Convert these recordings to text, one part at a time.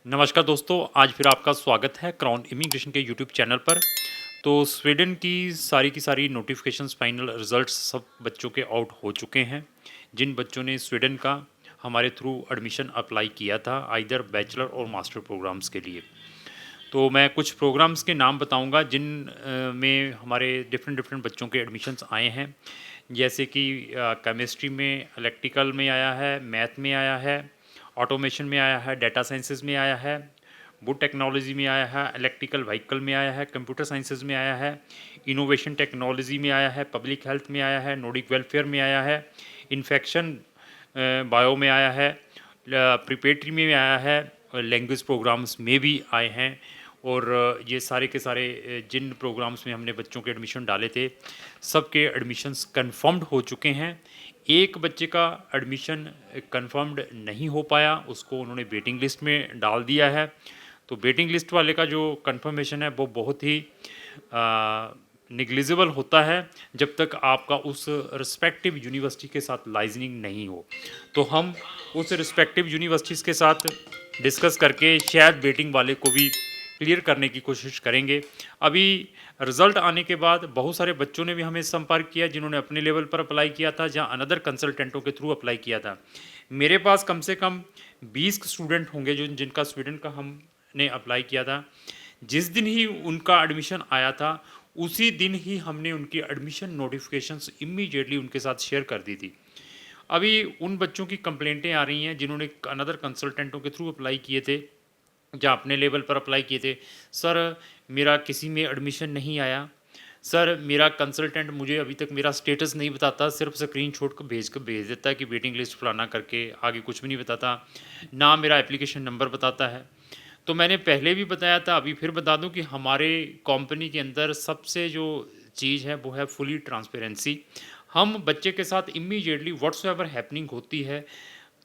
नमस्कार दोस्तों, आज फिर आपका स्वागत है क्राउन इमिग्रेशन के यूट्यूब चैनल पर। तो स्वीडन की सारी नोटिफिकेशंस फाइनल रिजल्ट्स सब बच्चों के आउट हो चुके हैं। जिन बच्चों ने स्वीडन का हमारे थ्रू एडमिशन अप्लाई किया था आइदर बैचलर और मास्टर प्रोग्राम्स के लिए। तो मैं कुछ प्रोग्राम्स के नाम बताऊंगा जिन में हमारे डिफरेंट डिफरेंट बच्चों के एडमिशन्स आए हैं। जैसे कि केमिस्ट्री में, इलेक्ट्रिकल में आया है, मैथ में आया है, ऑटोमेशन में आया है, डेटा साइंसेज में आया है, वुड टेक्नोलॉजी में आया है, इलेक्ट्रिकल व्हीकल में आया है, कंप्यूटर साइंसेज में आया है, इनोवेशन टेक्नोलॉजी में आया है, पब्लिक हेल्थ में आया है, नॉर्डिक वेलफेयर में आया है, इन्फेक्शन बायो में आया है, प्रिपरेटरी में आया है, लैंग्वेज प्रोग्राम्स में भी आए हैं। और ये सारे के सारे जिन प्रोग्राम्स में हमने बच्चों के एडमिशन डाले थे सबके एडमिशन्स कंफर्म्ड हो चुके हैं। एक बच्चे का एडमिशन कंफर्म्ड नहीं हो पाया, उसको उन्होंने वेटिंग लिस्ट में डाल दिया है। तो वेटिंग लिस्ट वाले का जो कंफर्मेशन है वो बहुत ही निग्लिजिबल होता है जब तक आपका उस रिस्पेक्टिव यूनिवर्सिटी के साथ लाइजनिंग नहीं हो। तो हम उस रिस्पेक्टिव यूनिवर्सिटीज़ के साथ डिस्कस करके शायद वेटिंग वाले को भी क्लियर करने की कोशिश करेंगे। अभी रिज़ल्ट आने के बाद बहुत सारे बच्चों ने भी हमें संपर्क किया जिन्होंने अपने लेवल पर अप्लाई किया था, जहां अनदर कंसल्टेंटों के थ्रू अप्लाई किया था। मेरे पास कम से कम 20 स्टूडेंट होंगे जो जिनका स्वीडन का हमने अप्लाई किया था। जिस दिन ही उनका एडमिशन आया था उसी दिन ही हमने उनकी एडमिशन नोटिफिकेशंस इमीडिएटली उनके साथ शेयर कर दी थी। अभी उन बच्चों की कंप्लेंटें आ रही हैं जिन्होंने अनदर कंसल्टेंटों के थ्रू अप्लाई किए थे, जहाँ अपने लेवल पर अप्लाई किए थे। सर, मेरा किसी में एडमिशन नहीं आया। सर, मेरा कंसल्टेंट मुझे अभी तक मेरा स्टेटस नहीं बताता, सिर्फ स्क्रीनशॉट को भेज देता है कि वेटिंग लिस्ट फलाना करके, आगे कुछ भी नहीं बताता, ना मेरा एप्लीकेशन नंबर बताता है। तो मैंने पहले भी बताया था, अभी फिर बता दूं कि हमारे कंपनी के अंदर सबसे जो चीज़ है वो है फुली ट्रांसपेरेंसी। हम बच्चे के साथ इमीडिएटली व्हाट्सएवर हैपनिंग होती है,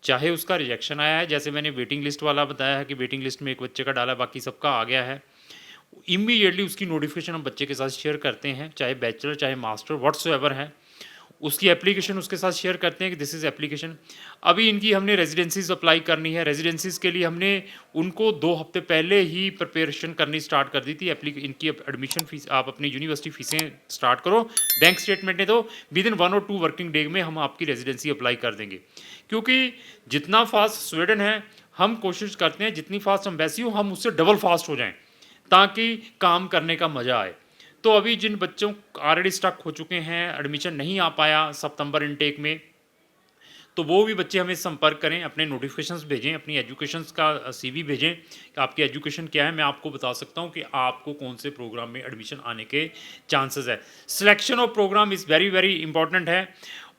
चाहे उसका रिजेक्शन आया है, जैसे मैंने वेटिंग लिस्ट वाला बताया है कि वेटिंग लिस्ट में एक बच्चे का डाला, बाकी सबका आ गया है, इमीडिएटली उसकी नोटिफिकेशन हम बच्चे के साथ शेयर करते हैं, चाहे बैचलर चाहे मास्टर व्हाट्सएवर है, उसकी एप्लीकेशन उसके साथ शेयर करते हैं कि दिस इज़ एप्लीकेशन। अभी इनकी हमने रेजिडेंसीज अप्लाई करनी है, रेजिडेंसीज के लिए हमने उनको 2 हफ्ते पहले ही प्रिपरेशन करनी स्टार्ट कर दी थी। इनकी एडमिशन फीस, आप अपनी यूनिवर्सिटी फीसें स्टार्ट करो, बैंक स्टेटमेंट है तो विद इन 1 और 2 वर्किंग डे में हम आपकी रेजिडेंसी अप्लाई कर देंगे। क्योंकि जितना फास्ट स्वीडन है, हम कोशिश करते हैं जितनी फास्ट एम्बेसी हो हम उससे डबल फास्ट हो जाएं ताकि काम करने का मज़ा आए। तो अभी जिन बच्चों ऑलरेडी स्टक हो चुके हैं, एडमिशन नहीं आ पाया सितंबर इनटेक में, तो वो भी बच्चे हमें संपर्क करें, अपने नोटिफिकेशंस भेजें, अपनी एजुकेशंस का सीवी भेजें कि आपकी एजुकेशन क्या है, मैं आपको बता सकता हूं कि आपको कौन से प्रोग्राम में एडमिशन आने के चांसेस है। Selection of programme is very very important है।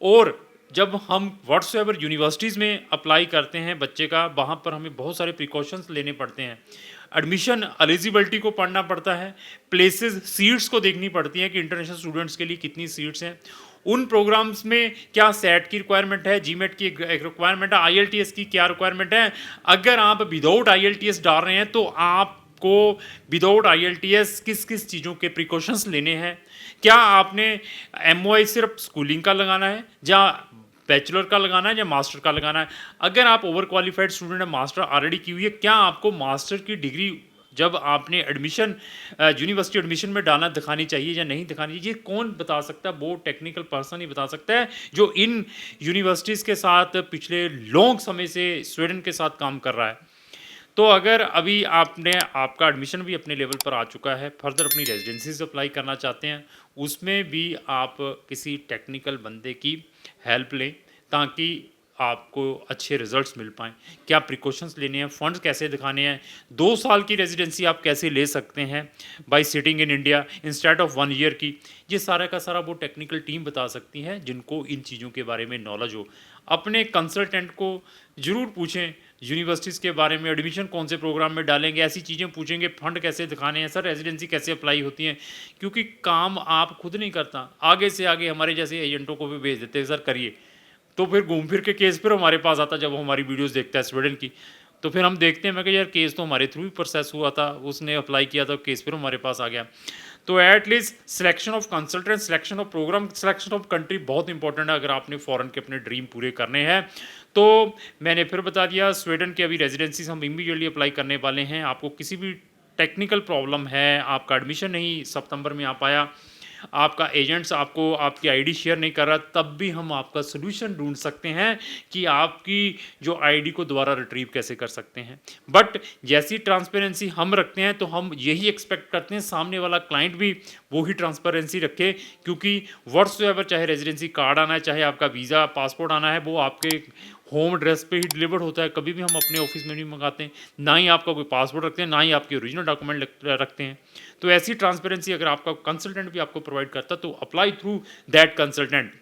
और जब हम व्हाट्सएवर यूनिवर्सिटीज़ में अप्लाई करते हैं बच्चे का, वहाँ पर हमें बहुत सारे प्रिकॉशंस लेने पड़ते हैं। एडमिशन एलिजिबिलिटी को पढ़ना पड़ता है, प्लेसेस सीट्स को देखनी पड़ती हैं कि इंटरनेशनल स्टूडेंट्स के लिए कितनी सीट्स हैं, उन प्रोग्राम्स में क्या सेट की रिक्वायरमेंट है, जीमेट की एक रिक्वायरमेंट है, आईएलटीएस की क्या रिक्वायरमेंट है। अगर आप विदाउट आईएलटीएस डाल रहे हैं तो आपको विदाउट आईएलटीएस किस किस चीज़ों के प्रिकॉशंस लेने हैं। क्या आपने एमओआई सिर्फ स्कूलिंग का लगाना है, या बैचलर का लगाना है, या मास्टर का लगाना है। अगर आप ओवर क्वालिफाइड स्टूडेंट है, मास्टर ऑलरेडी की हुई है, क्या आपको मास्टर की डिग्री जब आपने एडमिशन यूनिवर्सिटी एडमिशन में डालना दिखानी चाहिए या नहीं दिखानी चाहिए, ये कौन बता सकता है। वो टेक्निकल पर्सन ही बता सकता है जो इन यूनिवर्सिटीज़ के साथ पिछले लॉन्ग समय से स्वीडन के साथ काम कर रहा है। तो अगर अभी आपका एडमिशन भी अपने लेवल पर आ चुका है, फर्दर अपनी रेजिडेंसीज अप्लाई करना चाहते हैं, उसमें भी आप किसी टेक्निकल बंदे की हेल्प लें ताकि आपको अच्छे रिजल्ट्स मिल पाएँ। क्या प्रिकॉशंस लेने हैं, फंड्स कैसे दिखाने हैं, 2 साल की रेजिडेंसी आप कैसे ले सकते हैं bye sitting in India instead of 1 year की, ये सारा का सारा वो टेक्निकल टीम बता सकती है जिनको इन चीज़ों के बारे में नॉलेज हो। अपने कंसल्टेंट को ज़रूर पूछें यूनिवर्सिटीज़ के बारे में, एडमिशन कौन से प्रोग्राम में डालेंगे, ऐसी चीज़ें पूछेंगे, फंड कैसे दिखाने हैं, सर रेजिडेंसी कैसे अप्लाई होती है। क्योंकि काम आप खुद नहीं करता, आगे से आगे हमारे जैसे एजेंटों को भी भेज देते हैं, सर करिए। तो फिर घूम फिर के केस फिर हमारे पास आता, जब वो हमारी वीडियोस देखता है स्वीडन की, तो फिर हम देखते हैं, मैं कि यार केस तो हमारे थ्रू ही प्रोसेस हुआ था, उसने अप्लाई किया था, केस फिर हमारे पास आ गया। तो at least selection of consultant, selection of programme, selection of country बहुत इंपॉर्टेंट है। अगर आपने फॉरेन के अपने ड्रीम पूरे करने हैं तो मैंने फिर बता दिया, स्वीडन की अभी रेजिडेंसीज हम इमीडिएटली अप्लाई करने वाले हैं। आपको किसी भी टेक्निकल प्रॉब्लम है, आपका एडमिशन नहीं सितंबर में आ पाया, आपका एजेंट्स आपको आपकी आईडी शेयर नहीं कर रहा, तब भी हम आपका सोल्यूशन ढूंढ सकते हैं कि आपकी जो आईडी को दोबारा रिट्रीव कैसे कर सकते हैं। बट जैसी ट्रांसपेरेंसी हम रखते हैं तो हम यही एक्सपेक्ट करते हैं सामने वाला क्लाइंट भी वो ही ट्रांसपेरेंसी रखे, क्योंकि व्हाट्सएवर चाहे रेजिडेंसी कार्ड आना है, चाहे आपका वीज़ा पासपोर्ट आना है, वो आपके होम एड्रेस पे ही डिलीवर्ड होता है। कभी भी हम अपने ऑफिस में नहीं मंगाते हैं, ना ही आपका कोई पासपोर्ट रखते हैं, ना ही आपके ओरिजिनल डॉक्यूमेंट रखते हैं। तो ऐसी ट्रांसपेरेंसी अगर आपका कंसल्टेंट भी आपको प्रोवाइड करता तो अप्लाई थ्रू दैट कंसल्टेंट।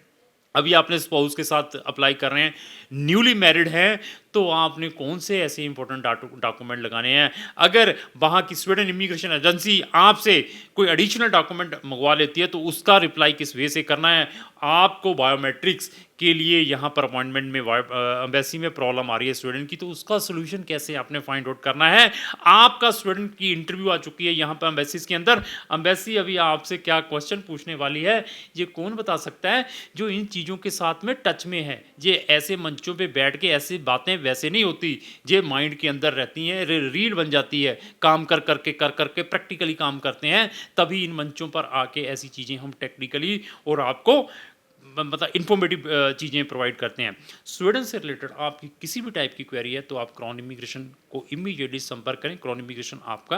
अभी आपने स्पाउस के साथ अप्लाई कर रहे हैं, न्यूली मैरिड हैं, तो आपने कौन से ऐसे इंपॉर्टेंट डॉक्यूमेंट लगाने हैं। अगर वहाँ की स्वीडन इमिग्रेशन एजेंसी आपसे कोई एडिशनल डॉक्यूमेंट मंगवा लेती है तो उसका रिप्लाई किस वे से करना है। आपको बायोमेट्रिक्स के लिए यहाँ पर अपॉइंटमेंट में एम्बेसी में प्रॉब्लम आ रही है स्वीडन की, तो उसका सोल्यूशन कैसे आपने फाइंड आउट करना है। आपका स्वीडन की इंटरव्यू आ चुकी है यहाँ पर एम्बेसीज के अंदर, एम्बेसी अभी आपसे क्या क्वेश्चन पूछने वाली है ये कौन बता सकता है। जो इन चीज़ों के साथ में टच में है, ये ऐसे मंचों पे बैठ के ऐसी बातें वैसे नहीं होती, ये माइंड के अंदर रहती हैं, रील बन जाती है। काम कर करके प्रैक्टिकली काम करते हैं, तभी इन मंचों पर आके ऐसी चीज़ें हम टेक्निकली और आपको मतलब इन्फॉर्मेटिव चीज़ें प्रोवाइड करते हैं। स्वीडन से रिलेटेड आपकी किसी भी टाइप की क्वेरी है तो आप क्राउन इमिग्रेशन को इमीडिएटली संपर्क करें। क्राउन इमिग्रेशन आपका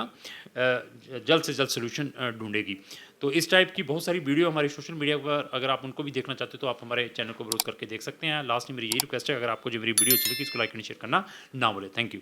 जल्द से जल्द सोल्यूशन ढूंढेगी। तो इस टाइप की बहुत सारी वीडियो हमारे सोशल मीडिया पर, अगर आप उनको भी देखना चाहते हो तो आप हमारे चैनल को ब्राउज करके देख सकते हैं। लास्ट में मेरी यही रिक्वेस्ट है, अगर आपको जो मेरी वीडियो अच्छी लगी इसको लाइक एंड शेयर करना ना भूलें। Thank you.